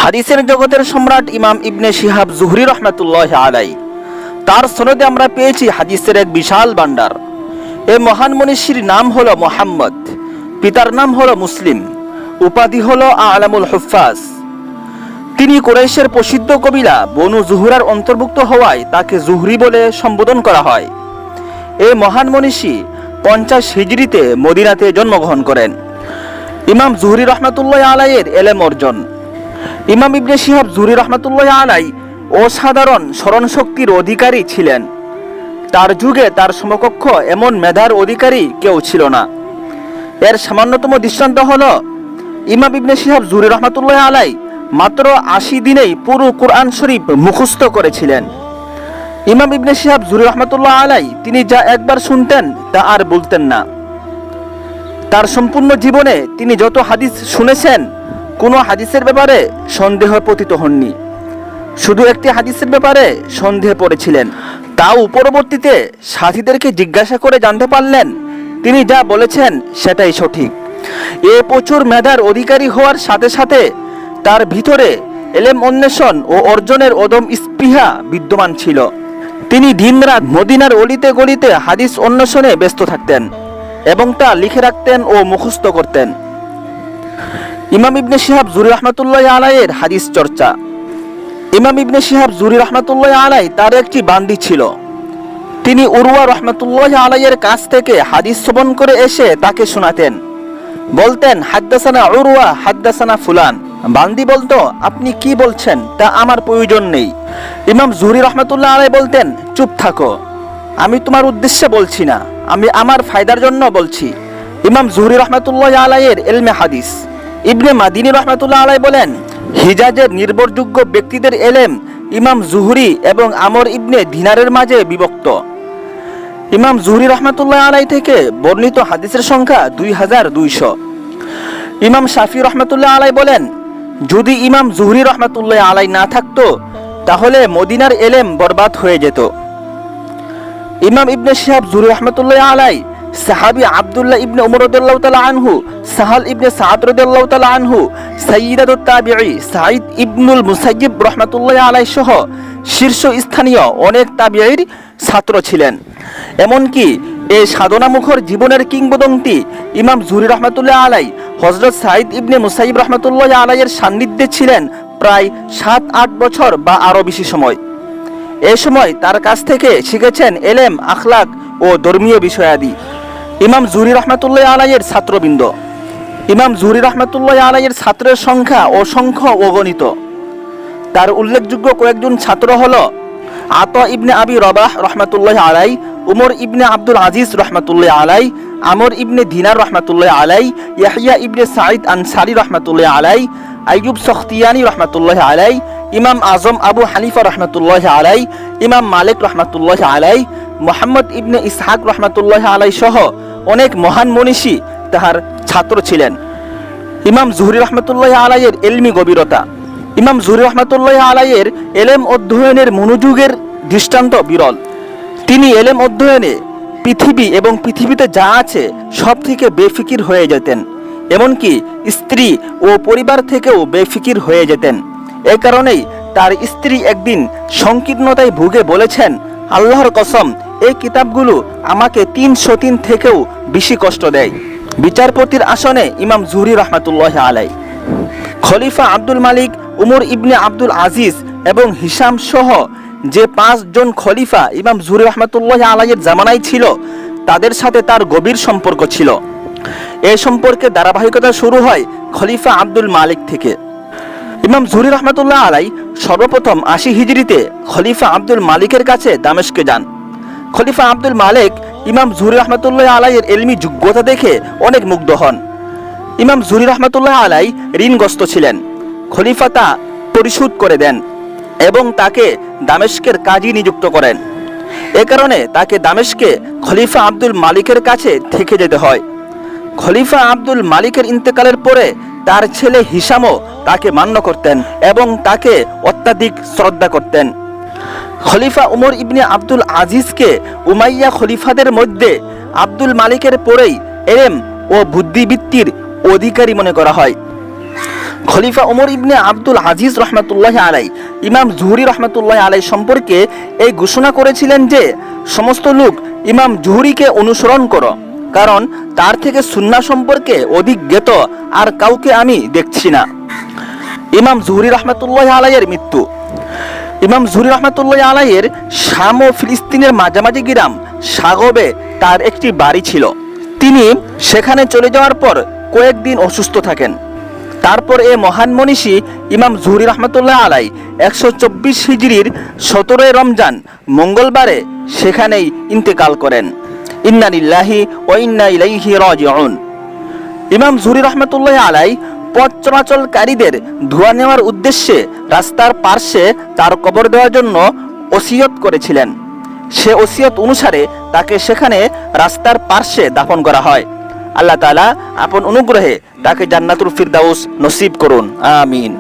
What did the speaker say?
হাদিসের জগতের সম্রাট ইমাম ইবনে শিহাব জুহরি রহমাতুল্লাহ আলাই, তার সনদে আমরা পেয়েছি হাদিসের এক বিশাল ভান্ডার। এ মহান মনীষীর নাম হলো মুহাম্মদ, পিতার নাম হলো মুসলিম, উপাধি হলো আলামুল হুফাজ। তিনি কুরাইশের প্রসিদ্ধ কবিলা বনু জুহরার অন্তর্ভুক্ত হওয়ায় তাকে জুহরি বলে সম্বোধন করা হয়। এ মহান মনীষী 50 হিজরিতে মদিনাতে জন্মগ্রহণ করেন। ইমাম জুহরি রহমাতুল্লাহ আলাইয়ের এলেম অর্জন। ইমাম ইবনে শিহাব জুহরি রহমাতুল্লাহ আলাই অসাধারণ স্মরণশক্তির অধিকারী ছিলেন। তার যুগে তার সমকক্ষ এমন মেধার অধিকারী কেউ ছিল না। এর সামান্যতম দৃষ্টান্ত হল ইমাম ইবনে শিহাব জুহরি রহমাতুল্লাহ আলাই মাত্র 80 দিনেই পুরো কুরআন শরীফ মুখস্থ করেছিলেন। ইমাম ইবনে শিহাব জুহরি রহমাতুল্লাহ আলাই তিনি যা একবার শুনতেন তা আর বলতেন না। তার সম্পূর্ণ জীবনে তিনি যত হাদিস শুনেছেন, কোনো হাদিসের ব্যাপারে সন্দেহ পতিত হননি। শুধু একটি হাদিসের ব্যাপারে সন্দেহে পড়েছিলেন, তাও পরবর্তীতে সাথীদেরকে জিজ্ঞাসা করে জানতে পারলেন তিনি যা বলেছেন সেটাই সঠিক। এ প্রচুর মেধার অধিকারী হওয়ার সাথে সাথে তার ভিতরে এলেম অন্বেষণ ও অর্জনের অদম্য স্পৃহা বিদ্যমান ছিল। তিনি দিনরাত মদিনার অলিতে গলিতে হাদিস অন্বেষণে ব্যস্ত থাকতেন এবং তা লিখে রাখতেন ও মুখস্থ করতেন। ইমাম ইবনে শিহাব জুহরি রহমাতুল্লাহ আলাইয়ের হাদিস চর্চা। ইমাম ইবনে শিহাব জুহরি রহমাতুল্লাহ আলাই তার একটি বান্দি ছিল। তিনি উরওয়া রহমাতুল্লাহ আলাইয়ের কাছ থেকে হাদিস শ্রবণ করে এসে তাকে শোনাতেন। বলতেন, হাদ্দাসানা উরওয়া হাদ্দাসানা ফুলান। বান্দি বলতো, আপনি কি বলছেন তা আমার প্রয়োজন নেই। ইমাম জুহরি রহমাতুল্লাহ আলাই বলতেন, চুপ থাকো, আমি তোমার উদ্দেশ্যে বলছি না, আমি আমার ফায়দার জন্য বলছি। ইমাম জুহরি রহমাতুল্লাহ আলাইয়ের ইলমে হাদিস। ইবনে মাদিনী রহমাতুল্লাহ আলাই বলেন, হিজাজের নির্ভরযোগ্য ব্যক্তিদের এলেম ইমাম জুহরি এবং আমর ইবনে দিনারের মাঝে বিভক্ত। ইমাম জুহরি রহমাতুল্লাহ আলাই থেকে বর্ণিত হাদিসের সংখ্যা 2200। ইমাম শাফি রহমাতুল্লাহ আলাই বলেন, যদি ইমাম জুহরি রহমাতুল্লাহ আলাই না থাকতো তাহলে মদিনার এলেম বরবাদ হয়ে যেত। ইমাম ইবনে শিহাব জুহরি রহমাতুল্লাহ আলাই সাহাবী আব্দুল্লাহ ইবনে উমর রাদিয়াল্লাহু তাআলা আনহু, সাহাল ইবনে সাদ রাদিয়াল্লাহু তাআলা আনহু, সাইয়্যিদাতুত তাবিঈ সাঈদ ইবনুল মুসাইয়্যিব রাহমাতুল্লাহি আলাইহি সহ শীর্ষস্থানীয় অনেক তাবিঈর ছাত্র ছিলেন। এমনকি এই সাধনামুখর জীবনের কিংবদন্তি ইমাম জুহরি রহমাতুল্লাহ আলাই হযরত সাঈদ ইবনে মুসাইয়্যিব রাহমাতুল্লাহি আলাইহির সান্নিধ্যে ছিলেন প্রায় 7-8 বছর বা আরও বেশি সময়। এই সময় তার কাছ থেকে শিখেছেন এলেম, আখলাক ও ধর্মীয় বিষয়াদি। ইমাম জুহরি রহমাতুল্লাহ আলাইয়ের ছাত্রবৃন্দ। ইমাম জুহরি রহমাতুল্লাহ আলাইয়ের ছাত্রের সংখ্যা অসংখ্য অগণিত। তার উল্লেখযোগ্য কয়েকজন ছাত্র হল আতা ইবনে আবি রবাহ রহমাতুল্লাহ আলাই, উমর ইবনে আব্দুল আজিজ রহমাতুল্লাহ আলাই, আমর ইবনে দিনার রহমাতুল্লাহ আলাই, ইয়াহইয়া ইবনে সাঈদ আনসারী রহমাতুল্লাহ আলাই, আইয়ুব সখতিয়ানি রহমাতুল্লাহ আলাই, ইমাম আজম আবু হানিফা রহমাতুল্লাহ আলাই, ইমাম মালিক রহমাতুল্লাহ আলাই, মুহাম্মদ ইবনে ইসহাক রহমাতুল্লাহ আলাই সহ অনেক মহান মনীষী তাহার ছাত্র ছিলেন। ইমাম জুহরি রহমাতুল্লাহ আলাইয়ের ইলমি গভীরতা। ইমাম জুহরি রহমাতুল্লাহ আলাইয়ের এলেম অধ্যয়নের মনোযোগের দৃষ্টান্ত বিরল। তিনি এলেম অধ্যয়নে পৃথিবী এবং পৃথিবীতে যা আছে সব থেকে বেফিকির হয়ে যেতেন, এমনকি স্ত্রী ও পরিবার থেকেও বেফিকির হয়ে যেতেন। এ কারণেই তার স্ত্রী একদিন সংকীর্ণতায় ভুগে বলেছেন, আল্লাহর কসম, এই কিতাবগুলো আমাকে 303 থেকেও বেশি কষ্ট দেয়। বিচারপতির আসনে ইমাম জুহরি রহমাতুল্লাহ আলাই। খলিফা আব্দুল মালিক, উমর ইবনে আব্দুল আজিজ এবং হিশাম সহ যে 5 জন খলিফা ইমাম জুহরি রহমাতুল্লাহ আলাইয়ের জামানায় ছিল, তাদের সাথে তার গভীর সম্পর্ক ছিল। এই সম্পর্কে ধারাবাহিকতা শুরু হয় খলিফা আব্দুল মালিক থেকে। ইমাম জুহরি রহমাতুল্লাহ আলাই সর্বপ্রথম 80 হিজরিতে খলিফা আব্দুল মালিকের কাছে দামেস্কে যান। খলিফা আব্দুল মালিক ইমাম জুহরি রহমাতুল্লাহ আলাইয়ের ইলমি যোগ্যতা দেখে অনেক মুগ্ধ হন। ইমাম জুহরি রহমাতুল্লাহ আলাই ঋণগ্রস্ত ছিলেন। খলিফা তা পরিশোধ করে দেন এবং তাকে দামেস্কের কাজী নিযুক্ত করেন। এ কারণে তাকে দামেস্কে খলিফা আব্দুল মালিকের কাছে থেকে যেতে হয়। খলিফা আব্দুল মালিকের ইন্তেকালের পরে তার ছেলে হিশামও তাকে মান্য করতেন এবং তাকে অত্যাধিক শ্রদ্ধা করতেন। খলিফা উমর ইবনে আব্দুল আজিজকে উমাইয়া খলিফাদের মধ্যে আব্দুল মালিকের পরেই এলেম ও বুদ্ধিবৃত্তির অধিকারী মনে করা হয়। খলিফা ওমর ইবনে আব্দুল আজিজ রহমাতুল্লাহ আলাই ইমাম জুহরি রহমাতুল্লাহ আলাই সম্পর্কে এই ঘোষণা করেছিলেন যে সমস্ত লোক ইমাম জুহরিকে অনুসরণ করো, কারণ তার থেকে সুন্নাহ সম্পর্কে অধিক জ্ঞাত আর কাউকে আমি দেখছি না। ইমাম জুহরি রহমাতুল্লাহ আলাইয়ের মৃত্যু। ইমাম জুহরি রহমাতুল্লাহ আলাইয়ের শাম ও ফিলিস্তিনের মাঝামাঝি গ্রাম সাগবে তার একটি বাড়ি ছিল। তিনি সেখানে চলে যাওয়ার পর কয়েকদিন অসুস্থ থাকেন। তারপর এ মহান মনীষী ইমাম জুহরি রহমাতুল্লাহ আলাই 124 হিজরির 17 রমজান মঙ্গলবারে সেখানেই ইন্তেকাল করেন। ইন্না লিল্লাহি ওয়া ইন্না ইলাইহি রাজিউন। ইমাম জুহরি রহমাতুল্লাহ আলাই পথ চলাচলকারীদের ধোয়া নেওয়ার উদ্দেশ্যে রাস্তার পার্শ্বে তার কবর দেওয়ার জন্য ওসিয়ত করেছিলেন। সে ওসিয়ত অনুসারে তাকে সেখানে রাস্তার পার্শ্বে দাফন করা হয়। আল্লাহ তাআলা আপন অনুগ্রহে তাকে জান্নাতুল ফিরদাউস নসিব করুন, আমিন।